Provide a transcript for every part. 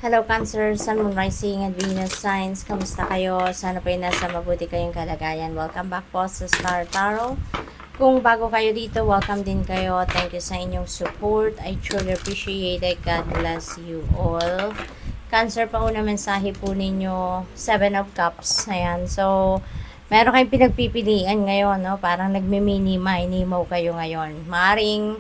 Hello Cancer, Sun, Moon, Rising, and Venus signs. Kamusta kayo? Sana po ay nasa mabuti kayong kalagayan. Welcome back po sa Star Tarot. Kung bago kayo dito, welcome din kayo. Thank you sa inyong support. I truly appreciate it. God bless you all. Cancer, pa una mensahe po ninyo, 7 of Cups. Ayan, so meron kayong pinagpipilian ngayon, no? Parang nagmiminimaw kayo ngayon. Maaring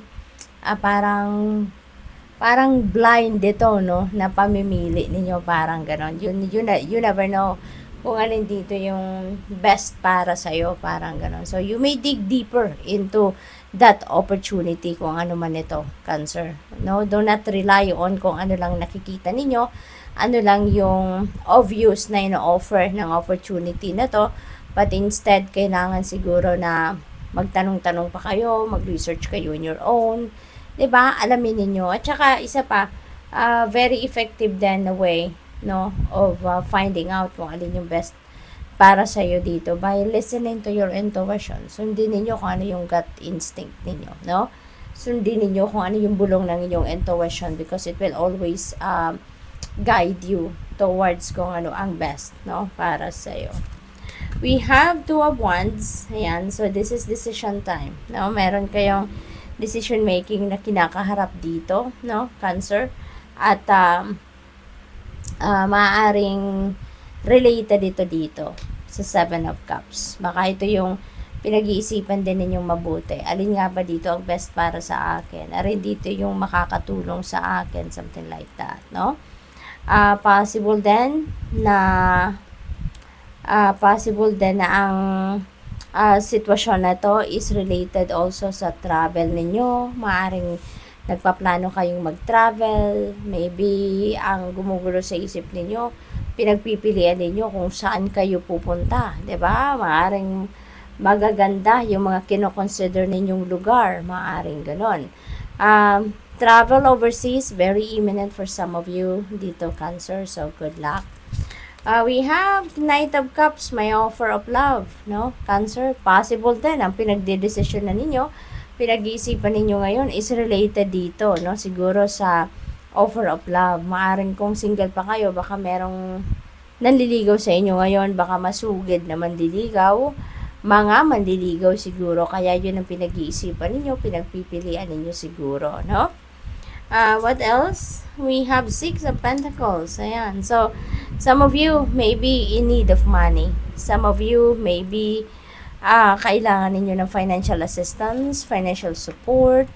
parang blind dito, no, na pamimili ninyo, parang ganon. You never know kung alin dito yung best para sa'yo, parang ganon. So, you may dig deeper into that opportunity kung ano man ito, Cancer. No, do not rely on kung ano lang nakikita ninyo, ano lang yung obvious na ino-offer ng opportunity na to, but instead, kailangan siguro na magtanong-tanong pa kayo, mag-research kayo in your own, 'di ba? Alamin niyo. At saka isa pa, very effective din na way, no, of finding out kung alin yung best para sa iyo dito by listening to your intuition. Sundin niyo kung ano yung gut instinct niyo, no? Sundin niyo kung ano yung bulong ng inyong intuition because it will always guide you towards kung ano ang best, no, para sa iyo. We have Two of Wands. Ayan, so this is decision time. No, meron kayong decision making na kinakaharap dito, no, Cancer, at maaaring related dito sa Seven of Cups. Baka ito yung pinag-iisipan din ninyong mabuti. Alin nga ba dito ang best para sa akin? Arin dito yung makakatulong sa akin, something like that, no? Possible din na ang sitwasyon na to is related also sa travel ninyo. Maaring nagpaplano kayong mag-travel. Maybe ang gumugulo sa isip ninyo, pinagpipilian ninyo kung saan kayo pupunta. 'Di ba? Maaring magaganda yung mga kino-consider ninyong lugar. Maaring ganon. Travel overseas, very imminent for some of you dito, Cancer. So, good luck. We have Knight of Cups, may offer of love, no? Cancer, possible din ang pinagdedesisyon na ninyo, pinag-iisipan ninyo ngayon is related dito, no? Siguro sa offer of love. Maaring kung single pa kayo, baka merong nanliligaw sa inyo ngayon, baka masugid na manliligaw, mga manliligaw siguro, kaya yun ang pinag-iisipan ninyo, pinagpipilian ninyo siguro, no? What else? We have Six of Pentacles. Ayan. So, some of you may be in need of money. Some of you may be kailangan ninyo ng financial assistance, financial support.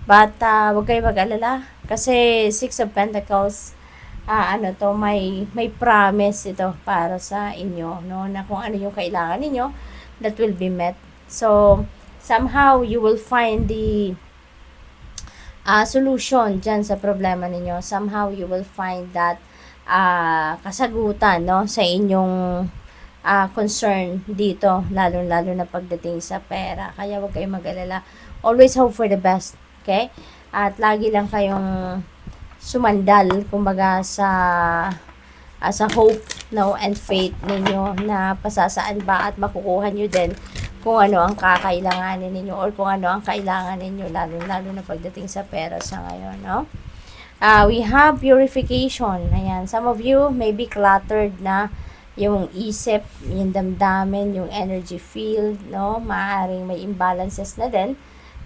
But, huwag kayo mag-alala. Kasi Six of Pentacles, may promise ito para sa inyo, no? Na kung ano yung kailangan ninyo, that will be met. So, somehow, you will find the solution dyan sa problema ninyo. Somehow, you will find that kasagutan, no, sa inyong concern dito, lalo-lalo na pagdating sa pera. Kaya huwag kayong mag-alala. Always hope for the best, okay? At lagi lang kayong sumandal, kumbaga, sa hope, no, and faith ninyo na pasasaan ba at makukuha nyo din kung ano ang kakailanganin ninyo or kung ano ang kailangan ninyo, lalo na pagdating sa pera sa ngayon, no? We have purification. Ayan, some of you may be cluttered na yung isip, yung damdamin, yung energy field, no? Maaaring may imbalances na din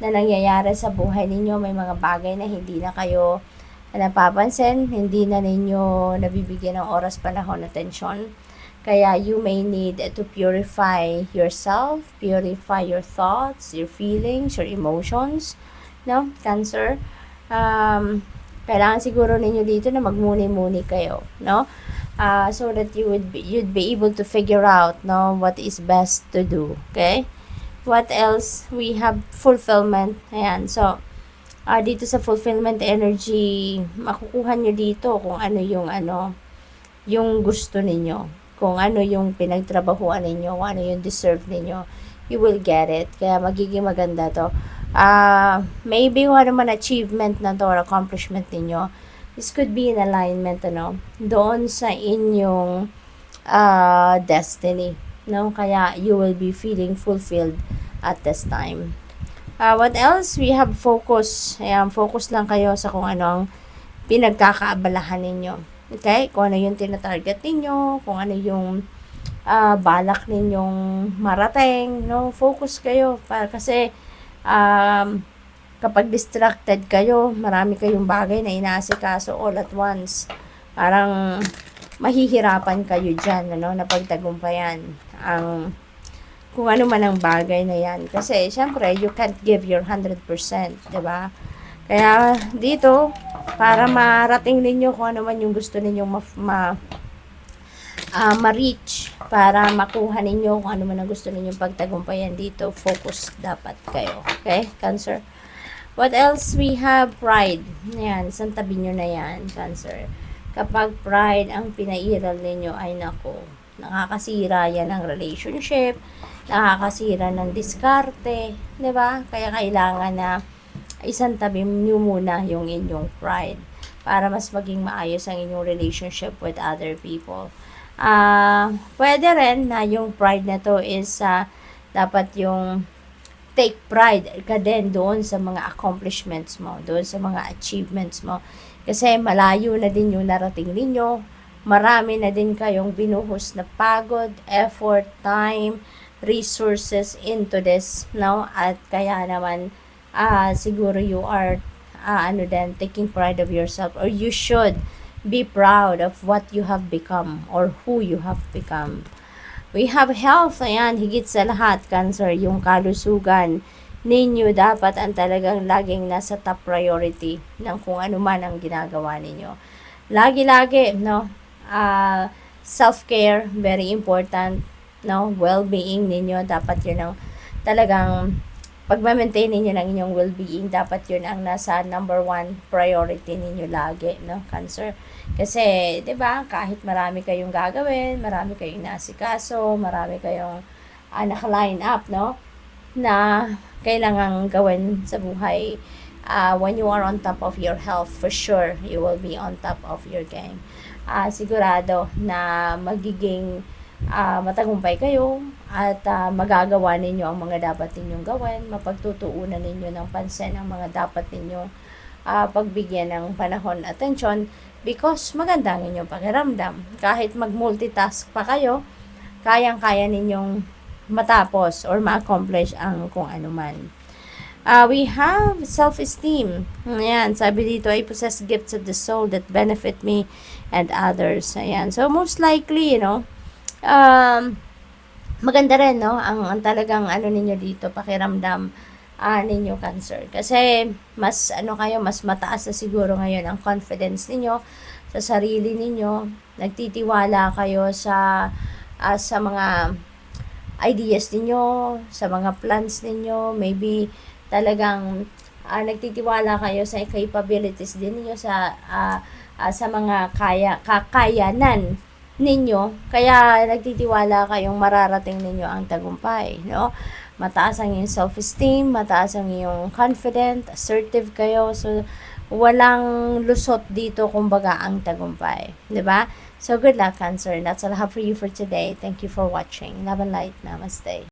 na nangyayari sa buhay ninyo. May mga bagay na hindi na kayo napapansin, hindi na ninyo nabibigyan ng oras, panahon, atensyon. Kaya you may need to purify yourself, purify your thoughts, your feelings, your emotions, no, Cancer. Kailangan siguro ninyo dito na magmuni-muni kayo, no? So that you'd be able to figure out, no, what is best to do, okay? What else? We have fulfillment. Ayan, so dito sa fulfillment energy, makukuha nyo dito kung ano yung gusto ninyo. Kung ano yung pinagtrabahuan ninyo, kung ano yung deserve ninyo, you will get it. Kaya magiging maganda to. Maybe kung ano man achievement na to or accomplishment ninyo, this could be in alignment, doon sa inyong destiny, no? Kaya you will be feeling fulfilled at this time. What else? We have focus. Ayan, focus lang kayo sa kung ano ang pinagkakaabalahan ninyo. Okay? Kung ano yung tinatarget ninyo, kung ano yung balak ninyong marating, no? Focus kayo kasi kapag distracted kayo, marami kayong bagay na inaasikaso all at once. Parang mahihirapan kayo dyan, ano, na pagtagumpayan ang kung ano man ang bagay na yan. Kasi, syempre, you can't give your 100%, diba? Kaya, dito, para marating ninyo kung ano man yung gusto ninyong ma-reach, para makuha ninyo kung ano man ang gusto ninyong pagtagumpayan dito, focus dapat kayo. Okay, Cancer? What else? We have pride. Yan, isang tabi nyo na yan, Cancer. Kapag pride ang pinairal ninyo, ay nako, nakakasira yan ng relationship, nakakasira ng diskarte, di ba? Kaya kailangan na isang tabi nyo muna yung inyong pride para mas maging maayos ang inyong relationship with other people. Pwede rin na yung pride na to is dapat yung take pride ka din doon sa mga accomplishments mo, doon sa mga achievements mo. Kasi malayo na din yung narating ninyo, marami na din kayong binuhos na pagod, effort, time, resources into this, no? At kaya naman, siguro you are, taking pride of yourself, or you should be proud of what you have become or who you have become. We have health, ayan, higit sa lahat, Cancer, yung kalusugan ninyo dapat ang talagang laging nasa top priority ng kung ano man ang ginagawa ninyo. Lagi-lagi, no, self-care, very important, no, well-being ninyo, dapat yun ang talagang pag-maintain ninyo ng inyong well-being, dapat yun ang nasa number 1 priority ninyo lagi, no, Cancer. Kasi, 'di ba, kahit marami kayong gagawin, marami kayong nasikaso, marami kayong naka-line up, no, na kailangang gawin sa buhay. When you are on top of your health, for sure, you will be on top of your game. Sigurado na magiging matagumpay kayo at magagawa ninyo ang mga dapat ninyong gawin, mapagtutuunan ninyo ng pansin ang mga dapat ninyong pagbigyan ng panahon at atensyon because maganda ang inyong pakiramdam. Kahit mag-multitask pa kayo, kayang-kaya ninyong matapos or ma-accomplish ang kung ano man. We have self-esteem. Ayan, sabi dito, I possess gifts of the soul that benefit me and others. Ayan, so most likely, maganda rin, no? Ang talagang ninyo dito, pakiramdam ninyo, Cancer. Kasi mas mas mataas na siguro ngayon ang confidence ninyo sa sarili ninyo. Nagtitiwala kayo sa mga ideas ninyo, sa mga plans ninyo. Maybe talagang nagtitiwala kayo sa capabilities din ninyo sa mga kakayanan ninyo, kaya nagtitiwala kayong mararating ninyo ang tagumpay, no? Mataas ang iyong self-esteem, mataas ang iyong confident, assertive kayo, so walang lusot dito kumbaga ang tagumpay, 'di ba? So good luck, Cancer. That's all I have for you for today. Thank you for watching. Love and light. Namaste.